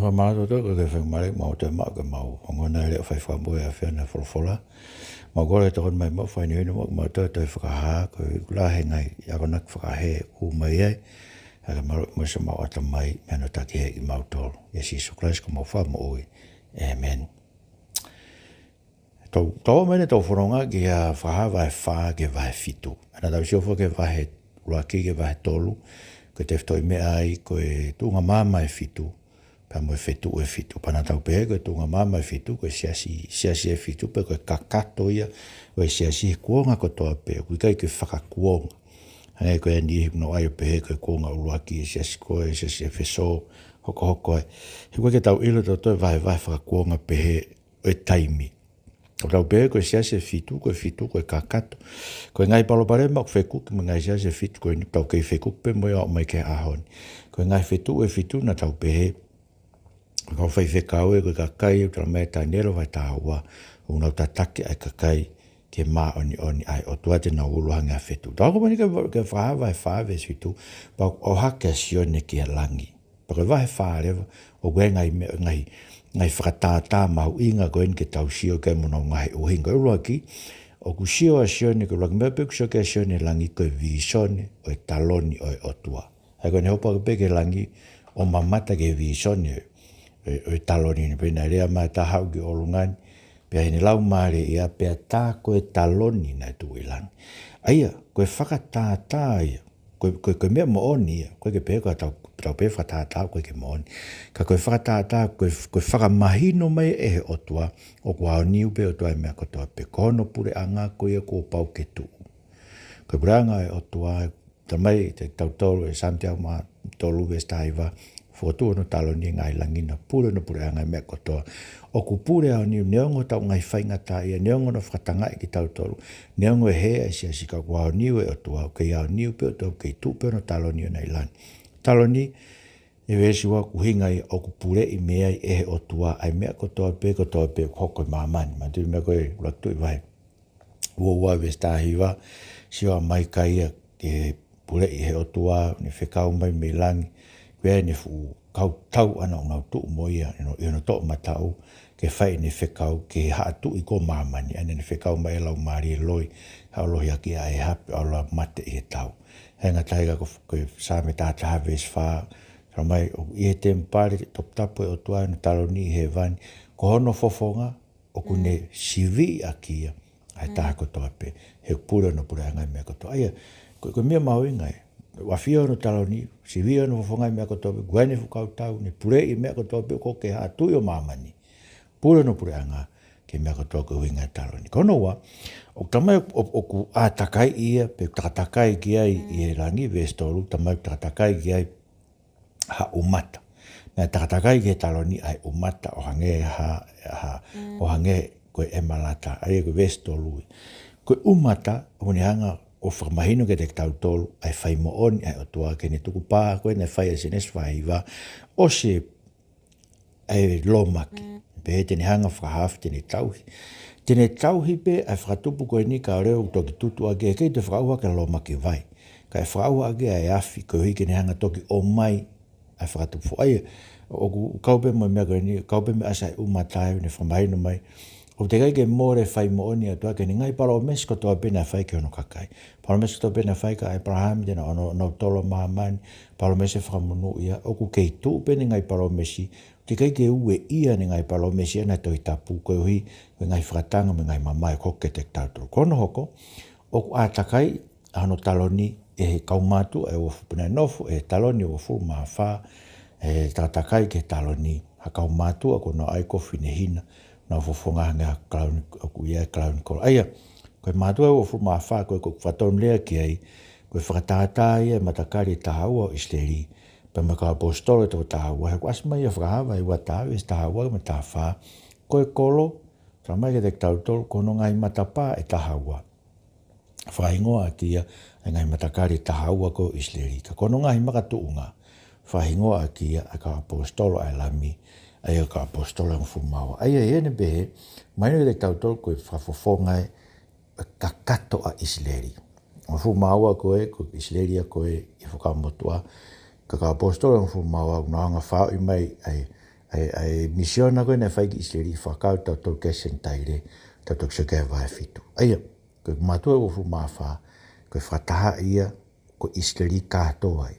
Ho mātou tō ke whangmare mau te mau ke mau. Ngona ele whai whamboe a whiana wholofola. Mau gore tō mai mau whai niwina mau tō Tohi Fakaha ko la he ngai iakonak whakahe u mai ai. Haka maru mwesa mau ata mai meno taki he I mau tōru. Yesu Christ ko mau wha mo oi. Amen. Tō mene tō whoronga ki a whaha vai wha ke vai fitu. Ana tau siofo ke vai ruaki ke vai tolu. Ko te whtoi mea ai ko e tūnga māma e fitu. Pa mo e fitu. Pana tau pehe ko e tūnga māma e fitu. Ko e siasi e fitu. Pe ko e kakato ia. Ko e siasi e kuonga ko toa pe. Ko i kai ko e whakakuonga. Hangai ko e ni no ai o pehe ko e kuonga uruaki e siasi ko e siasi e wheso. Hoko e. He koe ke tau ilo tau toi vai whakakuonga pehe o e taimi. Ko tau pehe ko e siasi e fitu. Ko e kakato. Ko e ngai palopare ma ko whekuk. Ma ngai siasi e fitu. Ko e tau kei whekuk pe mo o mai ke ahoni. Ko e ngai fitu na tau pehe. Ko whai whekau e koe kakai. Tala mea tai nero vai tāua. Unau tatake ai kakai. Ke maa oni ai. O tuate na uluhangi a fitu. Tau ko mani ke whaha vai whaave fitu. Pa o hake a sione ki a langi. Pa koe vahe whaarewa. O koe ngai whakatātā mau inga koe ke tau sio ke mona ngai uhinga. Uruaki. O ku sio a sione ko laki mea peku sio ke a sione langi koe visone. O e taloni o e otua. Hai koe ne hopa ke peke langi. O mamata ke visone. O e taloni ni pena rea mai tahau ki olungani. Pea hene lau maare ia pea tā koe taloni na tu ilang. Aia, koe whakatātā ia. Koe mea mo oni ia. Koe ke pea koe tau pea whakatātā koe ke mo oni. Ka koe whakatātā koe whakamahino mai e he otua. O kua o niu pe otua e mea kotoa pe. Kono pure anga koe ko pau ke tuu. Koe pure anga e otua. Tamai te tau tolu e Santiago ma tolu vestaiva. Fotu no taloni ngai langina pure no pure anga me kotoa. O ku pure au ni neongo tau ngai whainga ta ia neongo no whakatanga I ki tau tolu. Neongo e hea sia sika kua au niu e otua. Kei au niu pe otua kei tupe no taloni o nei lani. Taloni e wesi wa kuhinga I o ku pure I mea I e he otua. Ai mea kotoa pe hoko mamani. Manturi mea koe laktu I vai. Ua vestahiwa. Siwa mai kaia ke pure I he otua. Ni whekau mai me langi. Pea ne fu kau tau ana o ngau tuu moia I no tō matau ke whai ne whekau ke haatu I ko mamani ane ne whekau mai lau maari e loi hao lohi aki a e hape o la mate I he tau. Henga taiga ko sāme tātaha ves whā ramai o I he te mpare top tapu e o tua no taloni I he vani ko hono fofonga o kune sivi aki ia ai taha kotoa pe he pura no pura ngai mea kotoa. Aia, ko mea mau ingai. Wafia no taloni, si via no fongai mea kotope, guane fukau tau, ne pure I mea kotope ko ke hatu o mamani. Pure no pure anga ke mea kotope winga taloni. Kono wa, o tamai o ku atakai ia, pe tatakai ki ai I e langi vestoru, tamai tatakai ki ai ha umata. Nā tatakai ki taloni ai umata o hange o hange koe emalata, ai koe vestoru. Koe umata, honi hanga, o whakamahino ke te tau tolu, ai whai mo oni, ai o tua, ke ne tuku pā, koe ne whai a sines whaiwa, o se ai lomaki, pe he tene hanga whakahafi, tene tauhi. Tene tauhi pe, ai whakatupu koe ni ka reo toki tutu ake, kei te whakauha ke lomaki vai. Ka e whakauha ake ai afi, koe hui ke ne hanga toki o mai, ai whakatupu. Ai, o kaupe mo mea koe ni, kaupe me asa umatai, ne whamahino mai, o te kai ke more whai mo oni atua ke ni ngai palo mes ko toa pena whai ke ono kakai. Palo mes ko toa pena whai ka Abraham tena ono tolo maamani. Palo mes e whakamunu ia. O ku kei tū pene ngai palo mesi. Te kai ke ue ia ni ngai palo mesi ana toi tapu koe hui. Koe ngai whakatanga me ngai mamai koke te tāturu. Kono hoko, o ku ātakai ano taloni e he kaumatu e ofu puna nofu e taloni ofu maawha e tātakai ke taloni ha kaumatu ako no ai kofi ne hina. Na fofonga nga clown ku ia clown ko aia ko matua o fu ma fa ko faton le ki ai ko fatata ia matakari tahawa isteri pe ma ka apostolo to tahawa ko asma ia frava i wata is tahawa ma tafa ko kolo tama ke te tautor ko no ngai matapa e tahawa faingo akia ngai matakari tahawa ko isteri ko no ngai makatuunga faingo akia ka apostolo alami ai ka apostolo ng fumawa. Ai ene be, mai ne te tautor ko fafofonga kakato a isleri. O fumawa ko isleri ko I whakamotua. Ka apostolo ng fumawa na nga fa I mai ai ai misiona koe ne fai ki Isleli whakau tau tau kesen taire tau tau se kia vai fitu. Aia, koe matua o fu mawha, koe whataha ia ko Isleli kātoa ai.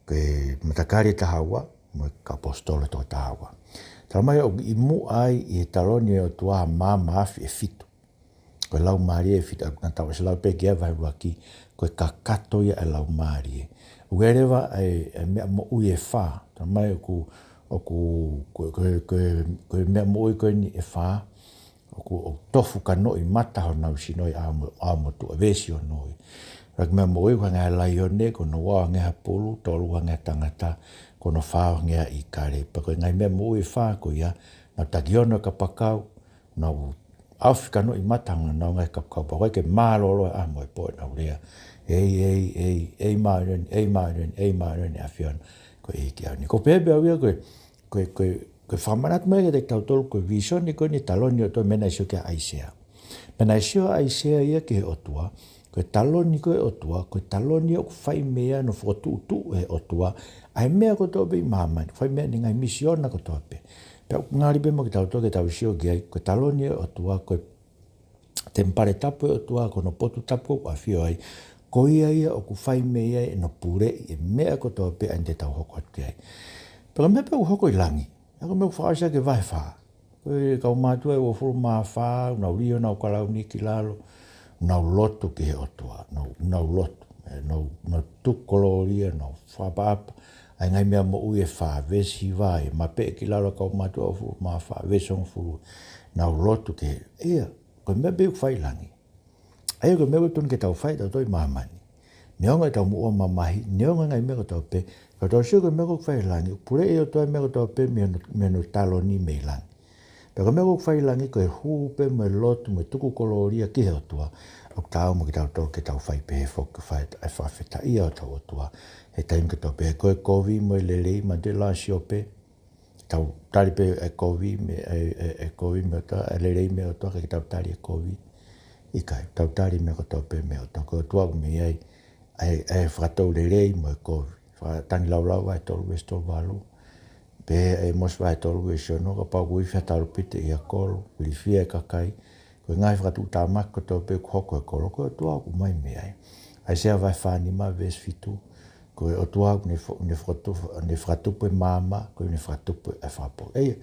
Koe matakari tahawa, mo ka apostolo to tahawa. Tara mai o i mu ai i he taloni o tua maafi e fitu. Koe lau maari e fitu, na tau se lau pe kia vai waki, koe ka kato ia e lau maari e. Uerewa e mea mo ui e wha, tara mai o koe mea mo ui koe ni e wha, o tofu ka noi mata ho nau si noi a mo tu a vesi o noi. Rak mea mo ui kwa ngā lai o ne, kono wā ngā pulu, tolu wā ngā tangata, kono whao ngā i kare. Pa koe ngai mea mo ui wha ko ia, nau takiono ka pakau, nau Afrika no i matanga nau ngai kapakau, pa koe ke mārolo a mo e poe nau rea. Ei maaren, a whion, koe e ki au ni. Ko pepe au ia koe whamanat mai ke te tautolu koe visoni koe ni taloni o toi mena isio ke aisea. Mena isio aisea ia ke he otua, koe taloni koe otua, koe taloni o whai mea no whotu e otua, ai mea ko tope i mamani, whai mea ni ngai misiona ko tope. Pea ngāri pe mo ke tautoa ke tau isio ki ai, koe taloni e otua, koe tempare tapu e otua, kono potu tapu o a whio ai, ko ia o ku whai mea e no pure i mea ko tope ai te tau hoko ati ai. Pero mea pe u hoko i langi, ako mea u whaasea ke vai whaa. Koe kau mātua e o furu maa whaa, unau rio nau kalau ni ki lalo, unau loto ke he otua, unau loto, nau tukolo ria, nau whapaapa, ai ngai mea mo ui e whaa, vesi vai, ma pe ki lalo kau mātua o furu maa whaa, vesong furu, nau loto ke he, ea, koe mea pe u whai langi. Ai koe mea koe tun ke tau whai, tau toi mamani. Neonga tau mua mamahi, neonga ngai mea ko tau pe, ka tau sio koe mea koe whai langi, pure e o toi mea ko tau pe mea talo ni mei langi. Pea mea koe whai langi koe hupe me lotu me tuku koloria ki he otua, o tau mo ki tau tau ke tau whai pe he whoka whai e whawheta ia o tau otua, he taim ke tau pe he koe kovi mo e lelei ma te la sio pe, tau tari pe e kovi me o tau, e lelei me o tau ke tau tari e kovi, ikai, tau tari me ko tau pe me o tau, koe tua me ai, e whakatou lelei mo e kovi, whakatangi lau vai tolu wes tolu walu, pe e mos vai tolu e siono ka pau kui whataru pite i a kolo, wili fia e kakai, koe ngai whakatu tā mako tau pe kuhoko e kolo, koe tua ku mai me ai. Ai sea vai whanima ves fitu, koe o tua ku ne whakatupu e mama, koe ne whakatupu e whapo. Eia,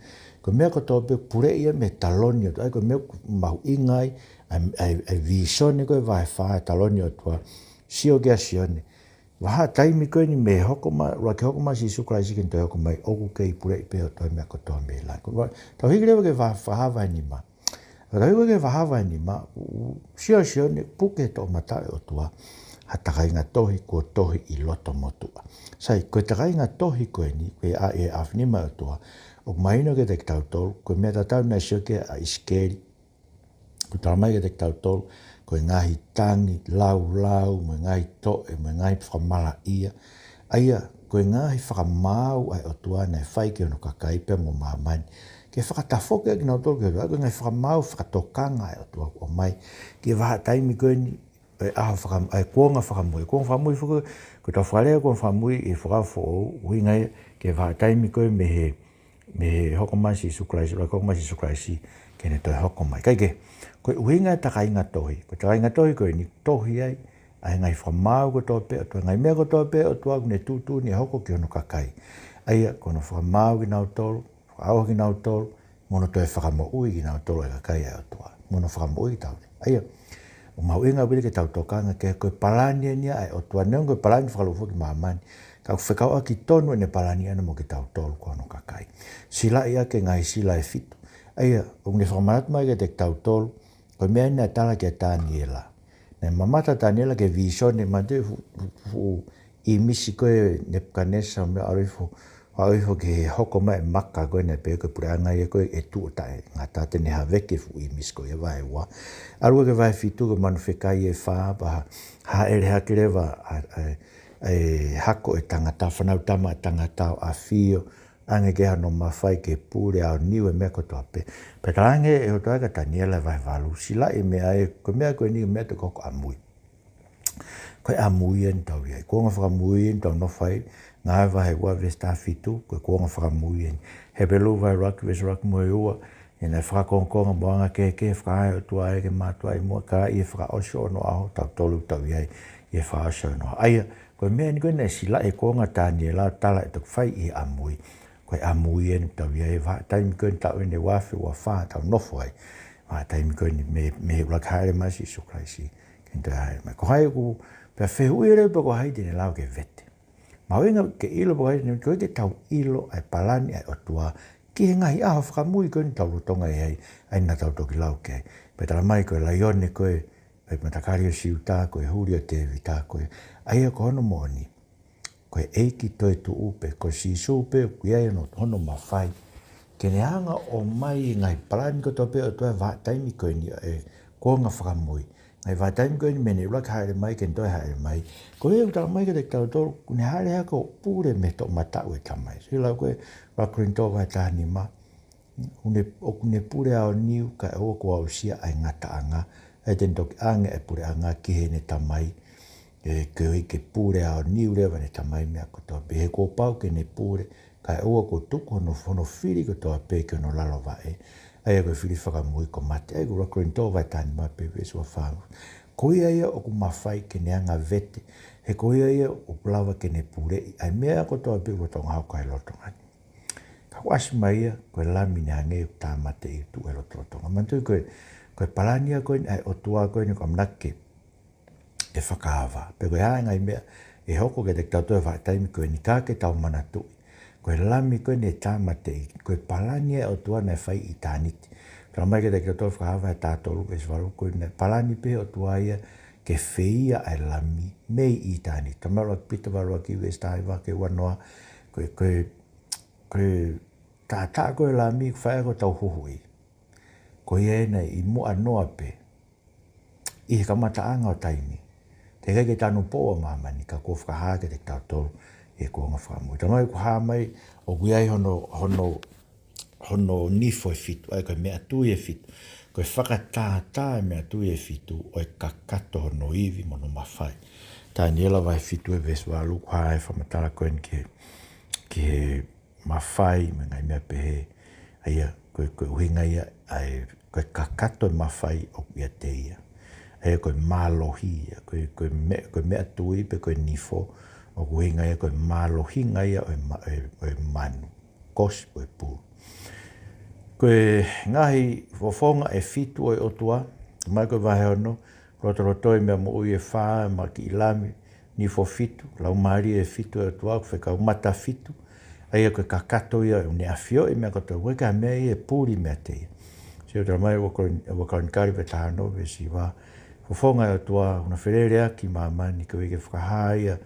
koe mea ko tau pe pure ia me taloni o tua, koe mea mahu ingai, ai visone koe vai wha taloni o tua, sio gea sione. Waha taimi koe ni me hokoma, rua ke hokoma si sukraisi ke toi hokoma i oku ke i pure i peo toi mea kotoa me lai. Tau hiki rewa ke whahawa ni ma. Tau hiki ke whahawa ni ma, sio sione puke to mata e o tua, ha takai ngā tohi kua tohi i loto motua. Sai, koe takai ngā tohi koe ni, koe a e awhinima o tua, o maino ke te tau tolu, koe mea tatau na sio ke a iskeri, koe taramai ke te tau tolu, koe ngahi tangi, lau, mo ngahi toe, mo ngahi whamala ia. Aia, koe ngahi whakamau ai o tua nei whai ke ono kakaipe mo mamani. Ke whakatafoke ki nau tolu ke koe ngahi whakamau whakatokanga ai o tua o mai. Ke waha taimi koe ni, ai kuonga whakamui. Kuonga whakamui whuku, koe tau whalea kuonga whakamui i whakafo o ui ngai ke waha taimi koe me he hokomasi sukraisi, roi hokomasi sukraisi, ke ne toi hokomai. Kaike, koe uhinga takai ngā tohi. Koe takai ngā tohi koe ni tohi ai, ai ngai whamau ko tō pe, ngai mea ko tō pe, o tua ne tūtū ni hoko ki ono kakai. Aia, kono whamau ki nau tolu, whakao ki nau tolu, mono toi whakamo ui ki nau tolu e kakai ai o tua. Mono whakamo ui tau. Aia, o mau inga wile ke tau tokanga ke koe palani ania ai o tua neon koe palani whakalufu ki maamani. Ka whekau aki tonu ene palani ana mo ki tau tolu ko ono kakai. Sila ia ke ngai sila e fitu. Aia, o ne whakamanat mai ke te tau tolu, koe mea ina tala ke tāniela. Nei mamata tāniela ke visone mante i misi koe Nepkanesa me arifo ke hoko mai maka koe ne pe koe pureanga ia koe e tu o tae ngā tāte ne haveke fu i misi koe vai wa. Arua ke vai fitu ke manu whekai e wha pa ha ere hake rewa hako e tangata, whanau tama e tangata a whio, ange ke hano mawhai ke pūre au niwe mea kotoa pe. Pe tarange e o toa ka taniela vai walu. Sila e mea e, koe mea koe ni mea te koko amui. Koe amui en tau iai. Koe ngā whakamui en tau no whai, ngā vai ua vesta fitu, koe kuonga whakamui e. He pelu vai rak, ves rak mui ua, e nei whakakonkonga moanga ke whakae o tua e ke mātua i mua, ka i e whakaosho no aho, tau tolu tau iai, i e whaosho no. Aia, koe mea ni koe nei sila e kuonga tāni e lau tala e tuk whai i amui, koe amui e ni tau iai, taimi koe ni tau ene wafi ua wha, tau nofo ai, taimi koe ni me rak haere masi su kraisi, kenta haere mai. Ko hai ku, pia whehu i reu pa ko hai tine lau ke vete. Mawinga ke ilo pa hai tine, koe ke tau ilo ai palani ai otua, ki he ngahi aho whakamui koe ni tau rotonga e hei, ai na tau toki lau ke hei. Petala mai koe laione koe, ai matakari o siu tā koe, huri o tevi tā koe, ai a ko hono moni, koe eiki toi tu upe, koe si su upe, kuia e no hono mawhai, ke ne hanga o mai ngai palani ko tope o toi vā taimi koe ni e kuonga whakamui, ngai vā taimi koe ni mene urak haere mai, ken toi haere mai, koe e utala mai ka te tau tolu, kune haere haka o pūre me to matau e tamai, sila koe, rakurin tō vai tāni ma, kune pure ao niu ka e oko au sia ai ngata anga, e ten toki ange e pure anga ki he ne tamai, e koe ke pure ao niu rewa ne tamai mea kotoa pe, he ko pau ke ne pure, ka e oko tuku hono whiri kotoa pe ke no lalo vae, ai e koe whiri whakamui ko mate, ai ko rakurin tō vai tāni ma pe vesua whangu. Ko ia ia o ku mawhai ke ne anga vete, he ko ia ia o plawa ke ne pure, ai mea kotoa pe kotonga hau kai lotongani. Ka wasi mai ia, koe lami ne hange u tā mate i tu e lotonga. Mantui koe palania koe ai o tua koe ni kam nake e whakahawa. Pe koe hae ngai mea e hoko ke te tautoe whaitaimi koe ni kā ke tau mana tui. Koe lami koe ne tā mate i, koe palania o tua nei whai i tāniti. Tara mai ke te tautoe whakahawa e tātolu ke swaru koe nei palani pe o tua ia ke whia ai lami mei i tāniti. Tamara pita warua ki westai wa ke wanoa koe tātā koe lami whae ko tau huhui. Koe e nei i mua noa pe, i he kamata anga o taimi. Te kai ke tānu pōa mamani ka kua whakaha ke te tātolu e kuonga whakamui. Tamai ku haa mai o guiai hono nifo e fitu, ai koe mea tui e fitu. Koe whakatātā e mea tui e fitu o e kakato hono iwi mono mawhai. Tā ni ela vai fitu e veswa luku haa e whamatara koe ni ki he mawhai me ngai mea pehe. Aia koe uhinga ia ai koe kakato e mawhai o ia te ia. Aia koe mālohi ia, koe mea tui pe koe nifo o uhinga ia koe mālohinga ia o manu, kosi o e pū. Koe ngahi fofonga e fitu o e otua, mai koe vahe ono, rotorotoi mea mo ui e whaa, ma ki ilami, nifo fitu, lau maari e fitu e otua, kwheka umata fitu, aia koe kakato ia, ne awhio e mea koto, koe ka mea i e pūri mea te ia. Sio tera mai wakaron kari pe tāno, vesi wā, fofonga e otua, una whererea ki mamani, koe ke whakahaia,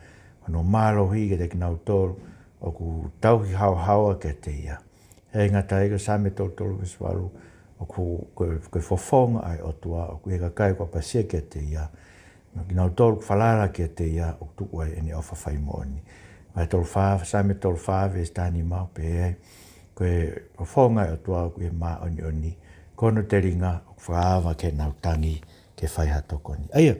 ano mālohi ke te kinau tolu, o ku tauhi hawa ke te ia. Hei ngata ega same tolu viswalu, o koe fofonga ai otua, o ku ega kai kua pasia ke te ia. Kinau tolu whalala ke te ia, o tuku ai ene ofa whaimoni. Mai same tolu wha ves tāni mau pe ei, koe fofonga ai otua, o ku e mā oni, kono te ringa, o whaawa ke nau tangi, ke whaiha tokoni. Aia,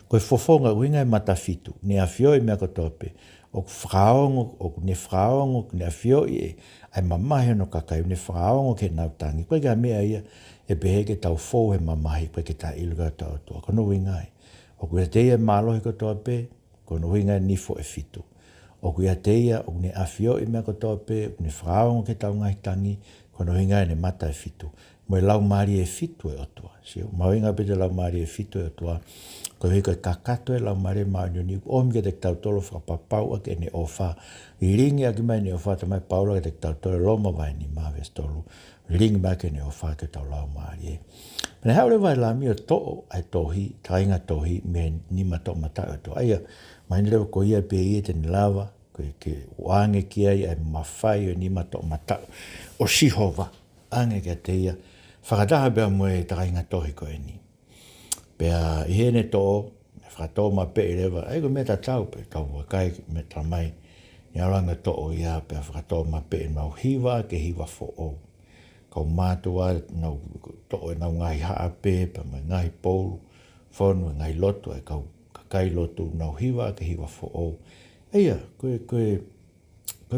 koe fofonga uinga e matafitu, ne a whioi mea kotope, o whaaongo, o ne whaaongo, ne a whioi ai mamahi no kakai, ne whaaongo ke nau tangi. Koe ka mea ia, e pehe ke tau fōu he mamahi, koe ke tā iluga tau atua, kono uinga ai. O kua te ia mālohi kotope, kono uinga e nifo e fitu. O kua te ia, o ne a whioi mea kotope, o ne whaaongo ke tau ngai tangi, kono uinga e ne mata e fitu. Moe lau maari e fitu e otua. Mawinga pete lau maari e fitu e otua. Koe hei koe kakato e lau maari e maanyoni. Omi ke te tau tolo whakapapau ake ne ofa. I ringi ake mai ne ofa tamai paula ke te tau tolo loma vai ni maves tolu. Ringi mai ke ne ofa ke tau lau maari e. Pene haure vai la mio to'o ai tohi, tainga tohi me nima to mata e otua. Aia, mai ni lewa ko ia pe ia te ni lava. Koe ke wange ki ai mawhai o nima to mata o sihova. Ange ke te ia. Whakataha bea moe tainga tohi koe ni. Bea i hene tō, whakatō ma pe i rewa, ai ko meta tau pe, tau wakai me tamai, ni aranga tō ia, bea whakatō ma pe i mau hiwa ke hiwa fo o. Kau mātua, tō e nau ngai haa pe, pa mai ngai pōlu, whonu e ngai lotu, e kau kakai lotu nau hiwa ke hiwa fo o. Aia, koe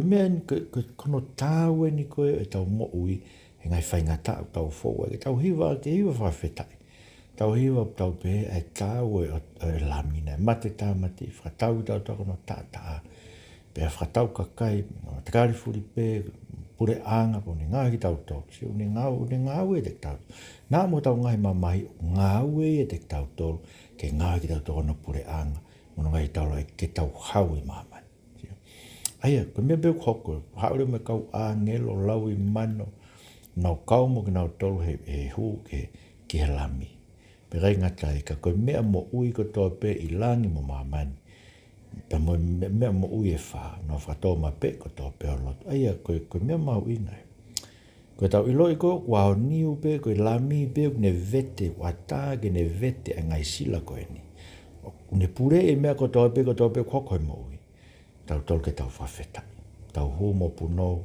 mea ni koe kono tāue ni koe e tau mo ui e ngai whaingata o tau fōua. Ke tau hiwa, ke hiwa whawhetai. Tau hiwa tau pe e tāue o lamina. Mate tā mate, whakatau tau tau kono tā. Pe a whakatau kakai, te kāri furi pe, pure anga, po ne ngāhi tau tau. Si o ne ngāu e te tau. Nā mo tau ngahi mamahi, ngāu e te tau tau, ke ngāhi tau tau kono pure anga. Mono ngai tau lai ke tau hau i mamani. Aia, ko mea beu hoko, haure me kau a ngelo lau i mano, nau kau mo ki nau tolu he hu ke he lami. Pe rei ngata e ka koe mea mo ui ko toa pe i langi mo mamani. Pe mo mea mo ui e wha, no whatoa ma pe ko toa pe o loto. Aia, koe mea mau inai. Koe tau ilo i koe, wao niu pe, koe lami pe, ne vete, watage ne vete a ngai sila koe ni. Ne pure e mea ko toa pe koko e mo ui. Tau tolu ke tau whawheta. Tau humo puno,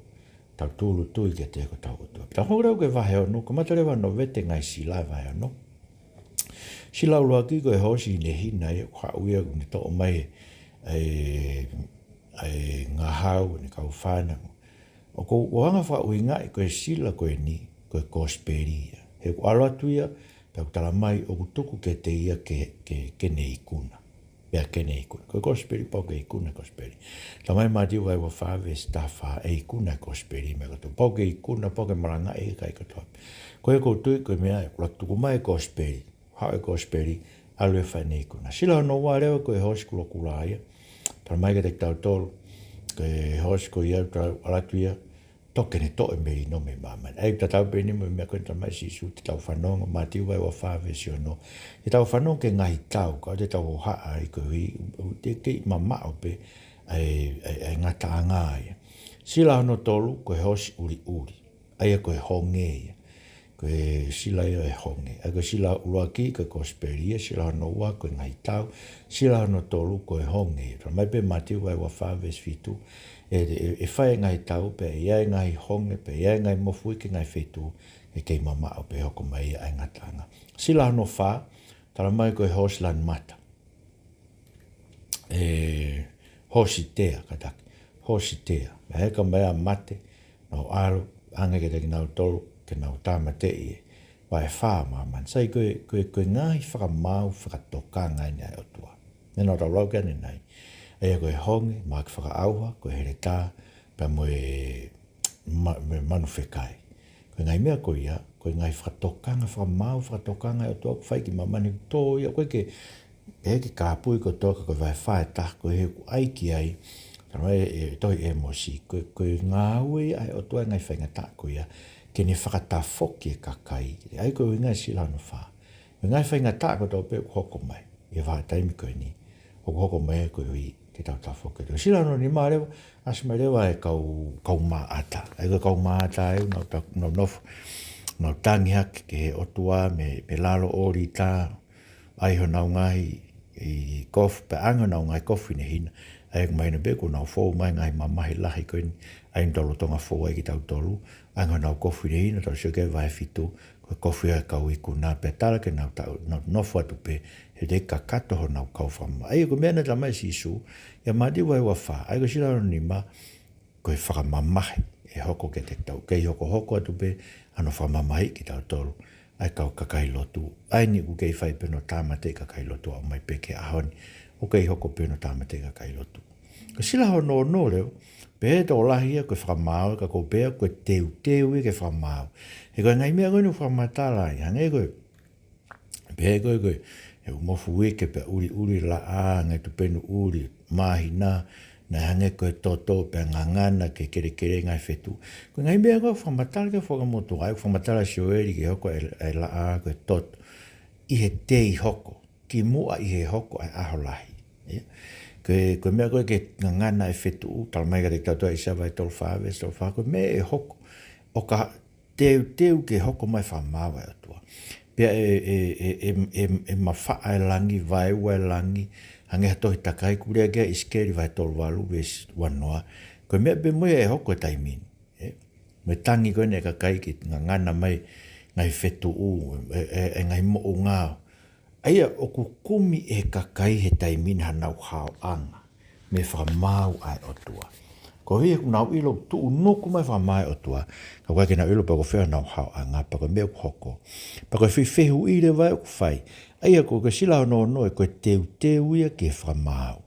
tau tūlu tui ke te ko tau utua. Tau hōrau ke wahe ono, ko matarewa no vete ngai sila wahe ono. Sila ulua ki ko e hosi ne hina e kwa uia ni to mai ngā hau ni kau whānangu. O ko wanga wha ui ngai ko e sila ko e ni, ko e kosperia. He ko alatuia, pe o tala mai o kutuku ke te ia ke ne ikuna. Pea kene ikuna. Ko kosperi pau ke ikuna kosperi. Ta mai mati wai wa whawe stafa e ikuna kosperi me kato. Pau ke ikuna, pau ke maranga e kai kato. Ko e koutu ko mea e kula tuku mai kosperi. Hau e kosperi, alu e whaine ikuna. Sila no wa reo ko e hosi kula kula aia. Ta mai ke te tau tolu. Ko e hosi ko ia alatu ia. Toke ne to e meri no me mamani. Ai ta tau peni mo mea koe ta mai sisu te tau whanonga. Mati wai wa whawe si ono. Te tau whanonga ke ngahi tau. Ka te tau haa i ko hui. Te kei mama o pe ai ngata anga ia. Sila hono tolu ko e hosi uri. Ai ko e honge ia. Ko e sila ia e honge. Ai ko sila ulua ki ko kosperia. Sila hono ua ko e ngahi tau. Sila hono tolu ko e honge ia. Mai pe mati wai wa whawe fitu. E whae ngai tau pe e ai ngai honge pe e ai ngai mofui ke ngai Fitu e kei mama au pe hoko mai ai ngatanga. Sila no wha, tala mai koe hosi lan mata. Hosi tea kataki, hosi tea. Me heka mai a mate, nau aro, ange ke teki nau tolu, ke nau tāmate i e. Wae wha maman, sai koe ngahi whakamau whakatokanga i ai otua. Nena tau lau kane nai. E koe honge, maa ki whakaauha, koe here tā, pa mo e manu whekai. Koe ngai mea koe ia, koe ngai whakatokanga, whakamau, whakatokanga, o tōku whai ki mamani tō ia, koe ke kāpui ko tōka, koe vai whae tā, koe he ku aiki ai, tano e tohi e mosi, koe ngā ue ai o tōa ngai whainga tā koe ia, ke ne whakatā whoki e kakai, ai koe ngai sila no wha. Koe ngai whainga tā ko tō pe hoko mai, e wha taimi koe ni, hoko mai koe hui, te tau tawho ke tō. Sila no ni maa rewa, asma rewa e kau maa ata. E kau maa ata e, nau nofu, nau tangi hake ke he otua me lalo ori tā, ai ho nau ngahi i kofu, pe anga nau ngai kofu ne hina. Ai mai na beku nau fōu mai ngai mamahi lahi koe ni, ai ndolo tonga fōu ai ki tau tolu, anga nau kofu ne hina, tau sio ke vai Fitu, koe kofu ia kau iku nā pe tala ke nau nofu atu pe, he te kakato ho nau kau whama. Ai ko mea na tamai sisu, ia mati wai wa wha, ai ko sila ni ma, koe whakamamahi e hoko ke te tau. Kei hoko atu pe, ano whamamahi ki tau tolu, ai kau kakai lotu. Ai ni ku kei whai peno tāmate kakai lotu au mai peke ahoni, o kei hoko peno tāmate kakai lotu. Ko sila ho no reo, pe he tō lahi koe whakamau, ka ko pea koe teu e ke whamau. He koe ngai mea koe nu whamatala, hange koe, pe he koe, e umofu weke pe uri la a, ngai tu penu uri, mahi na hange koe toto pe ngangana ke kere ngai Fitu. Koe ngai mea koe whamatala ke whakamotu, ai whamatala sioeri ke hoko e la a koe toto. I he te i hoko, ki mua i he hoko ai aho lahi. Koe mea koe ke ngangana e Fitu, tala mai ka te tautua i sawa e tolu whawe, koe mea e hoko, o ka teu ke hoko mai whamawa e atua. Pea e mawha e langi, vai ua e langi, hange hatohi takai, kurea kia iskeri vai tolu walu, ves wanoa. Koe mea pe moia e hoko e taimini. Me tangi koe ne kakai ki ngangana mai ngai Fitu u, e ngai mo o ngāo. Aia, o kukumi e kakai he taimini hanau hao anga. me whamau ai o tua. Ko hia nau ilo tu unuku mai whamai o tua. Ka wai ke nau ilo pa ko whea nau hao a ngā pa ko mea hoko. Pa ko whiwhehu i le vai o whai. Aia ko ka sila no no e ko teu ia ke whamau.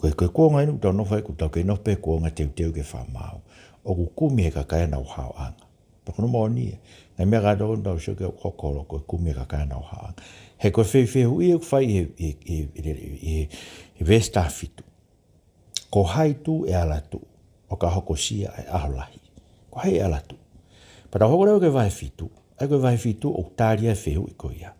Ko kuonga inu tau no whai ku tau ke no pe kuonga teu ke whamau. O ku kumi he ka kaya nau hao anga. Pa kono mo ni e. Ngai mea gata o ndau sio ke hokoro ko kumi he ka kaya nau hao anga. He ko whiwhehu i o whai vesta fitu. Ko hai tu e ala tu. O ka hoko sia e aholahi. Ko hai e ala tu. Pata hoko leo ke vai fitu. Ai ko vai fitu o tāria e whihu i ko ia.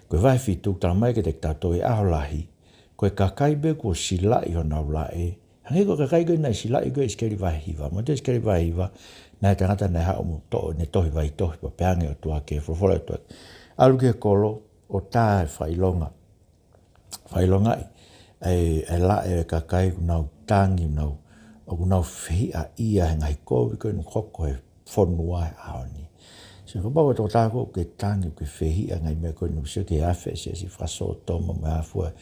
Ko vai fitu tala mai ke te tato e aholahi. Ko e kakaibe ko sila i o nau la e. Hangi ko kakaibe nai sila i ko e skeri vai hiva. Mo te skeri vai hiva. Nai tangata nai hao mu to ne tohi vai tohi. Pa peange o tua ke frofora o tua. Alu ke kolo o tā e whailonga. Whailonga i. E la e kakai nau tangi nau. O nau whihi a ia he ngai kovi ko inu koko e whonua e aoni. So ko bawa tō tāko ke tangi ke whihi a ngai mea ko inu sio ke awhe se si whaso toma me awhua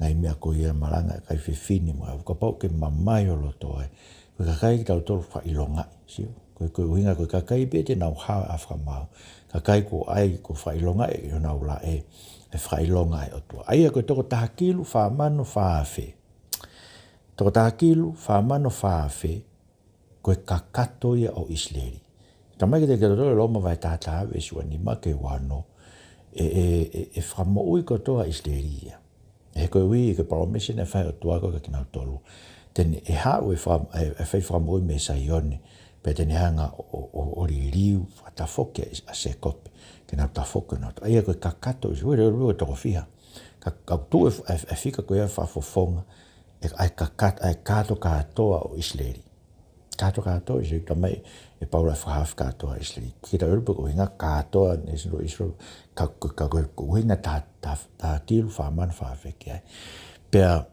ngai mea ko ia maranga kai whiwhini mo. Ko pau ke mamai o loto e. Ko kakai ki tau tolu whailonga. Ko uhinga ko kakai pe te nau hao a whamau. Kakai ko ai ko whailonga e o nau la e. E whailonga e o tua. Aia ko toko tahakilu whamano whaafe. Toko tahakilu whamano whaafe ko e kakato ia o Isleri. Tamai ki te kero loma vai tātaa e suani ma ke wano. E whamo ui ko toa Isleri ia. E koe ui i ke paromesi ne whai o tua ko ka kinau tolu. Tene e hao e whai whamo ui me saione. Pe tene hanga o riu whatafoke a se kope. Kena tafoke no. Aia koe kakato i suere rua toko whiha. Ka tu e whika koe a whafofonga. Ai kato katoa o Isleri. Kato katoa i Isleri. Tamai e paula whahaf katoa o Isleri. Kita urupa ko hinga katoa nesino Israel. Ka ko hinga tā tilu whaman whawheke ai. Pea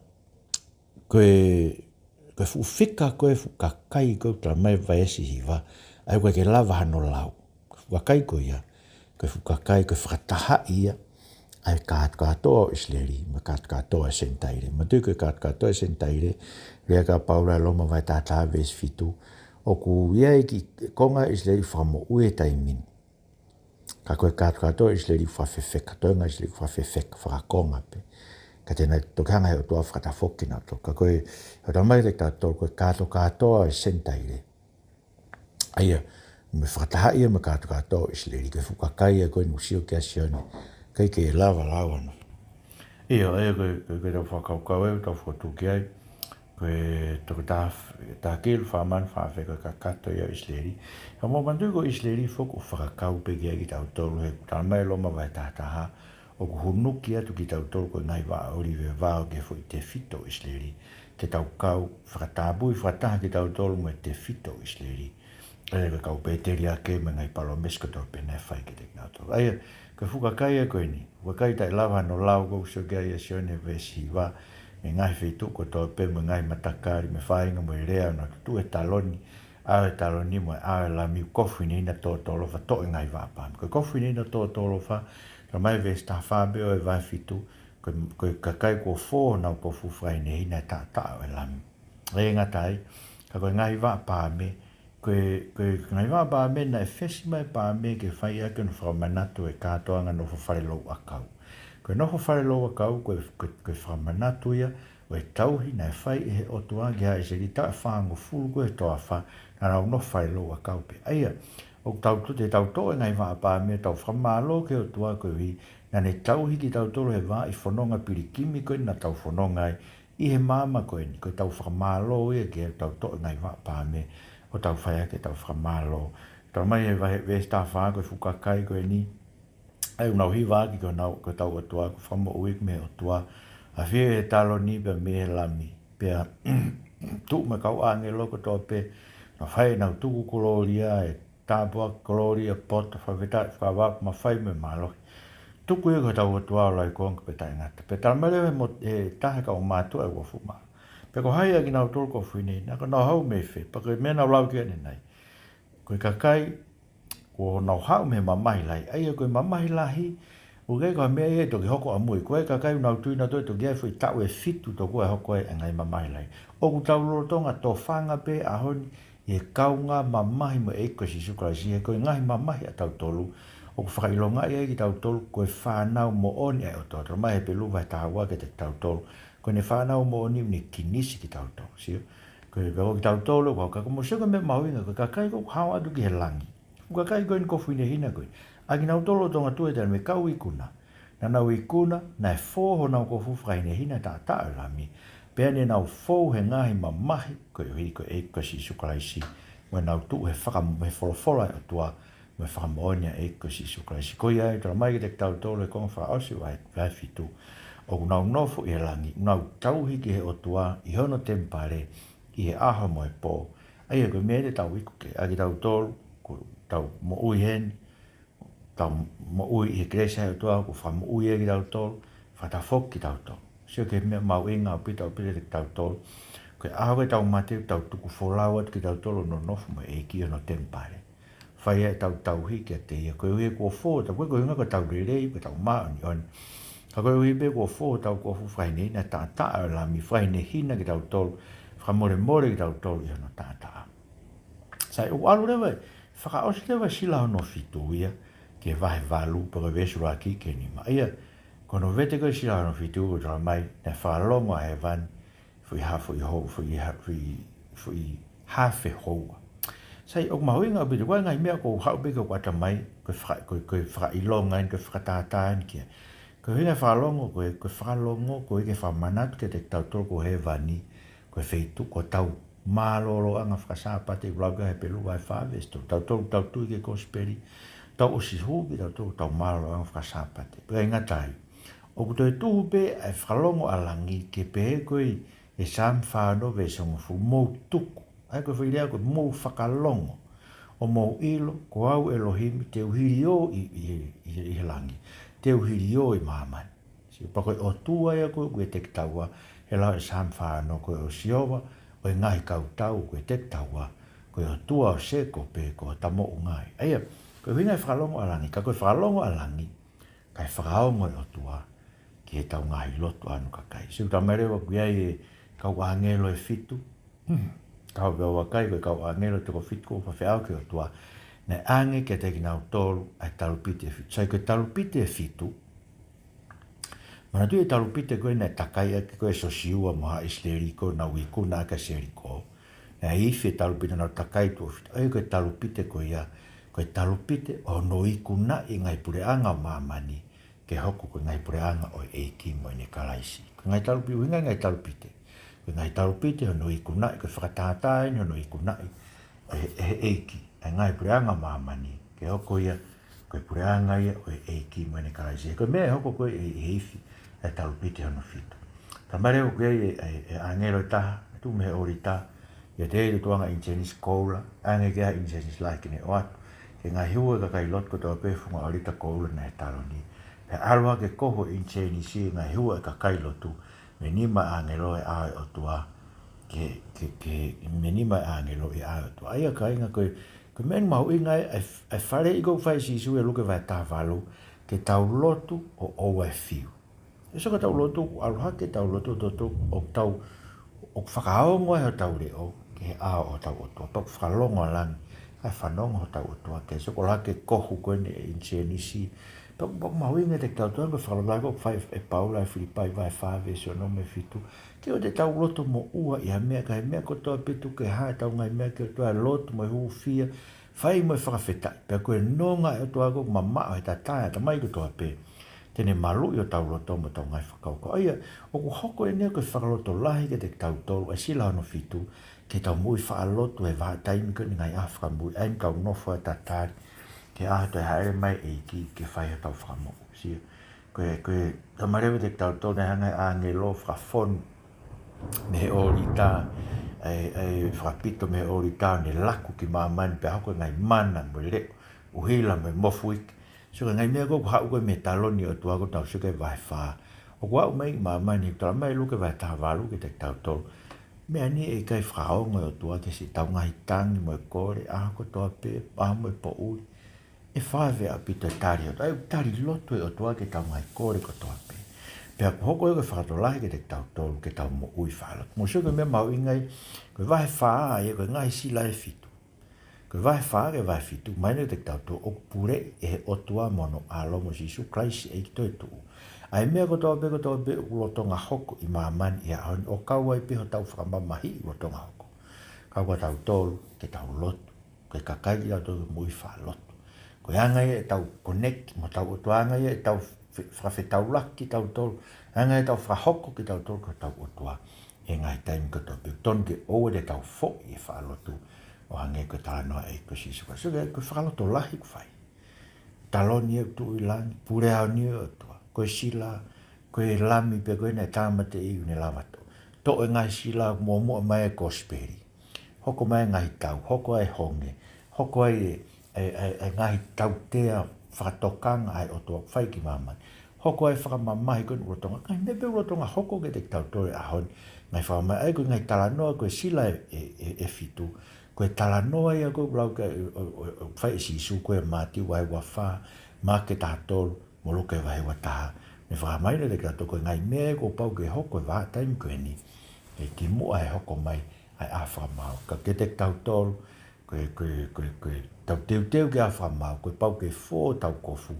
koe fuwhika koe fukakai koe tamai vaesi hiva. Ai koe ke lava hano lau. Fukakai koe ia. Koe fukakai koe whakataha ia. Ai katoa o Isleri, ma katoa e sentaire. Ma tui koe katoa e sentaire, rea ka paura loma vai tātaa ves fitu, o ku iai ki konga Isleri whamo ue taimin. Ka koe katoa Isleri whawhewheka, toenga Isleri whawhewheka, whakakonga pe. Ka tēnā tokanga he o tua whakatafoki nā to. Ka koe, o tamai te katoa, koe katoa e sentaire. Aia, me whakataha ia ma katoa o Isleri, koe fukakai koe nusio kia sione. Kai ke lava no. Ia, koe tau whakaukau e, tau whakatuki ai, koe toko tā kilu whaman whawhe koe ka kato ia Isleri. Ka mō mandu ko Isleri whoku whakakau pe kia ki tau tolu he tāmai loma vai tātaha, o ku hunuki atu ki tau tolu koe ngai wā oriwe wāo ke fo i te fito Isleri. Te tau kau whakatābui whataha ki tau tolu me te fito Isleri. Ele kau peteri ake me ngai palomesko tau pene whai ki te ngātoro. Aia, koe whukakai e koe ni. Wakai tai lava no lau kou so kia ia sione vesi wa. Me ngai Fitu ko tau pe me ngai matakari me whainga mo i rea no tu e taloni. Ao e taloni mo e ao e la miu kofi ni na tō tolofa to e ngai wāpam. Koe kofi ni na tō tolofa. Ka mai vesi ta whabe o e vai Fitu. Koe kakai ko fō nau ko fuwhai ne hina ta o e lami. Re ngatai. Ka koe ngai wāpame. Koe ngai wā pāme na e whesi mai pāme ke whai ake no whamanatu e kātoanga no whawhare lou akau. Koe no whawhare lou akau, koe whamanatu ia, o e tauhi na e whai e he otua ki hae se li ta e whaango fulu koe toa wha, na rau no whare lou akau pe. Aia, o te tau to e ngai wā pāme, tau whamalo ke otua koe hui, na ne tauhi ki tau tolo he wā i whanonga pirikimi koe na tau whanonga i he māma koe ni, koe tau whamalo ia ke tau to e ngai wā pāme, o tau whaia ke tau whamalo. Tau mai e vese tā whaa koe whukakai koe ni. Ai unau hi wāki koe tau atua, koe whamo uik me atua. A whie e talo ni pe me he lami. Pea tuk me kau ange loko tō pe. Na whai nau tuku koloria e tāpua koloria pota whawap ma whai me malohi. Tuku e koe tau atua o lai konga pe tai ngata. Pe tala mai lewe mo tahe ka o mātua e wafu maa. Pe ko hai aki nau tolko whini, nā ko nau hau me whi, pa koe mea nau lau kia nei. Koe kakai, ko nau hau me mamahi lai, aia koe mamahi lahi, o ke ko me e to ki hoko amui ko e ka kai na tu na to ke foi tau e fitu to ko e hoko e ngai mamai lai o ku tau lo tonga to fanga pe a honi e kaunga mamai mo e ko si su ka si e ko ngai mamai a tau tolu o ku whakailonga e ki tau tolu ko e whanau mo oni e o tō mai he pelu vai tāua ke te tau tolu ko ne whanau mo oni ni kinisi ki tau tolu si ko e vero ki tau tolu ko ka mo seko me mauinga ko ka kai ko hawa atu ki he langi ko ka kai ko in ko fuine hina ko a ki nau tolu tonga tu e tēr me kau ikuna na nau ikuna na e fōho nau ko fuwhaine hina tā tā lami pēr ne nau fōu he ngahi mamahi ko e ko si sukalaisi mo nau tu he whakamu he wholofora e tua me whakamonia e ko si sukalaisi ko ia e tōra mai ki te tau tolu e konga whaosi vai fitu o nau nofu i he langi nau tauhi ki he o tua i hono tempare i he aho mo e pō ai e ko mea te tau iku ke a ki tau tolu ko tau mo ui heni tau mo ui i kresa e tua ko wha mo ui e ki tau tolu whata fok ki tau tolu sio ke mea mau inga o pita te tau tolu ko e aho e tau mate tau tuku wholawat ki tau tolu no nofu mo e ki ono tempare whai e tau tauhi ki a te ia koe ui e kua fō tau koe koe hunga ko tau rerei ko tau maa ni oni ka koe ui be kua fō tau kua fu whaine na tā tā la mi whaine hina ki tau tolu whamore more ki tau tolu i ono tā tā sai u alu rewa whakaosi rewa sila hono fitu ia ke vahe valu pa koe vesu raki ke ni ma ia kono vete koe sila hono fitu o tala mai na whalongo a he van fui hafo i hou fui hafe hoa sai o mahuinga o bitu koe ngai mea ko hau beko wata mai koe whakailonga koe whakatātāin kia koe hinga whalongo koe whalongo koe ke whamanatu ke te tau tolo ko he vani koe feitu ko tau māloro anga whakasāpate ulaga he pelu vai whavesto tau tolo tau tui ke kosperi tau o si hubi tau tolo tau māloro anga whakasāpate pera inga tai o kuto e tuhu pe ai whalongo alangi ke pehe koe e sam whano ve songo fu mou tuku ai koe whirea koe mou whakalongo o mou ilo ko au Elohim te uhiri o i he langi te uhiri o i mahamani si pa koe o tua ia koe te kitaua he lau e sam whano koe o siowa o e ngahi kautau koe te kitaua koe o tua o seko pe ko tamo o ngai aia koe winga e whakalongo alangi ka koe whakalongo alangi kai whakaongo e o tua ki he tau ngahi lotu anu kakai si uta merewa kuia e kau angelo e fitu kau veo wakai koe kau angelo te ko fitu ko whawheau ki o tua ne ange ke te ki nau tolu ai talupite e fitu sai koe talupite e fitu mana tu e talupite koe ne takai ake koe sosiua moha isleriko na wikuna aka seriko ne ifi e talupite nau takai tu o fitu ai koe talupite koe ia koe talupite o no ikuna i ngai pureanga mamani ke hoko koe ngai pureanga o eiki mo ne kalaisi koe ngai talupite winga ngai talupite koe ngai talupite o no ikuna i koe whakatātai o no ikuna i e eiki e ngai pureanga mamani ke hoko ia koe pureanga ia o eiki mo ne kalaisi koe mea hoko koe e ifi e talupite o no fitu tamare o koe e angelo taha tu me ori taha ia te e tuanga in Chinese koula ange kea in Chinese like ne o atu ke ngai hua ka kai lot ko tau pefunga orita koula na he taloni pe alwa ke koho in Chinese ngai hua ka kai lotu me nima angelo e ae o tua ke me nima angelo e ae o tua aia ka inga koe men mau inga e whare i kou whai sisu e luke vai tāwhalu ke tau lotu o oa e fiu e so ka tau lotu aluha ke tau lotu toto o tau o whakaongo e o tau reo ke he ao o tau o tua pak whakalongo langi ai whanongo o tau o tua ke so ko lake kohu koe ne in Chinese pak mau inga te tau tua ko whakalongo whai e paula e Filipai vai whave se o nome fitu ke o te tau loto mo ua i ha mea ka he mea ko toa pitu ke hae tau ngai mea ke o toa loto mo e huu fia whai mo e whakawhetai pe koe nonga e o toa ko mamao he tatai ta mai ko toa pe tene malu i o tau loto mo tau ngai whakauko aia o ku hoko e nea koe whakaloto lahi ke te tau tolu e sila hono fitu ke tau mui whaaloto e waha taimi ko ni ngai a whakamui aim kau nofo e tatai ke a to haere mai e ki ke whai o tau whakamo si koe tamarewa te tau tolu ne hanga a ngelo whakafonu me he ori tā e whakapito me he ori tā ne laku ki mamani pe hako ngai mana mo leo uhila me mofu iki so ngai mea ko hau koe me taloni o tua ko tau suke vai wha o kua au mai mamani tala mai luke vai tā walu ke te tau tolu mea ni e kai whaongo o tua ke si tau ngai tangi mo e kore a ko toa pe a mo e po ui e whawe a pita tari o tai tari loto e o tua ke tau ngai kore ko toa pe. Pea hoko e ke whakatolahi ke te tau tolu ke tau mo ui whaala. Mo sio ke mea mau ingai, koe wahe whaa e koe ngai sila e fitu. Koe wahe whaa ke wahe fitu, maine te tau tolu o pure e he otua mono a lomo si su kraisi e ki toi tuu. Ai mea ko toa pe ulotonga hoko i maamani i ahon o kaua i peho tau whakamamahi i ulotonga hoko. Kaua tau tolu ke tau lotu, ke kakai i au tolu mui whaa lotu. Ko anga e tau connect mo tau otua anga e tau whawhetau laki tau tolu. Anga e tau whahoko ki tau tolu ko tau otua. E ngai taimi ko tau piu. Ton ke oue de tau fo i e whaalotu. O hange ko tala noa e ko sisuka. So ke whaaloto lahi ku whai. Taloni e tu i langi. Pure hao ni e otua. Ko e sila. Ko e lami pe koe nei tāmate i une lavato. To e ngai sila mua mai e kosperi. Hoko mai ngai tau. Hoko ai honge. Hoko ai ngahi tau tea whakatokanga ai o toa whai ki mamai. Hoko ai whakamamahi koe urotonga. Kai mepe urotonga hoko ke te tau tore ahon. Ngai whakamai ai koe ngai talanoa koe sila e fitu. Koe talanoa ia koe ulau ke whai e sisu koe mati wai wawha. Mā ke tātolu mo loke wahi wataha. Me whakamai na te kato koe ngai mea ko pau ke hoko e waha taimi koe ni. E ki mua e hoko mai ai a whakamau. Ka ke te tau tolu koe tau teu ke a whamau, koe pau ke fō tau kofu.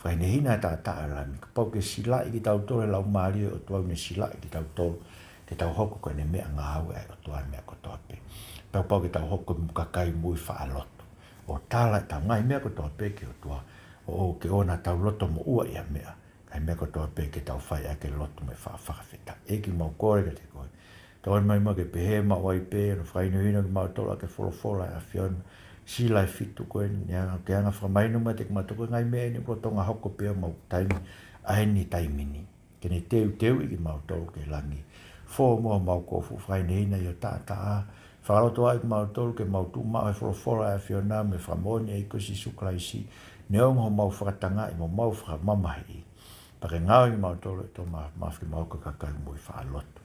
Whai ne hina ta rami, koe pau ke sila i ki tau tore lau maari o tuau ne sila i ki tau tore, ke tau hoko koe ne mea ngā au e o tuau mea ko tope. Pau ke tau hoko mukakai mui whaaloto. O tāla tau ngai mea ko tope ke o tuau, o ke ona tau loto mo ua ia mea. Kai mea ko tope ke tau whai ake loto me whakawhakawhita. Eki mau kore ke te koe. Tau mai ma ke pehe ma wai pe, no whainu ki mau tola ke wholofola e a whiona. Sila e fitu koe ni ke anga whamainu ma te kumatoko ngai mea ni ko tonga hoko pia mau taimi aheni taimini. Ke ne teu i ki mau tolu ke langi. Fō mua mau kofu whainehina i o tāta a. Whakaroto ai ki mau tolu ke mau tu mau e wholofola e a whiona me whamoni e ikosi suklaisi. Ne ongo mau whakatanga i mau whakamamahi. Pake ngau i mau tolu e tō mawhi mau kakai mui whaaloto.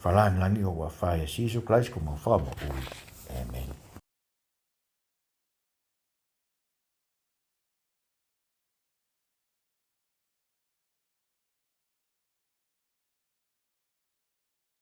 Whalani langi o wa whae sisu klaisi ko mau whama ui.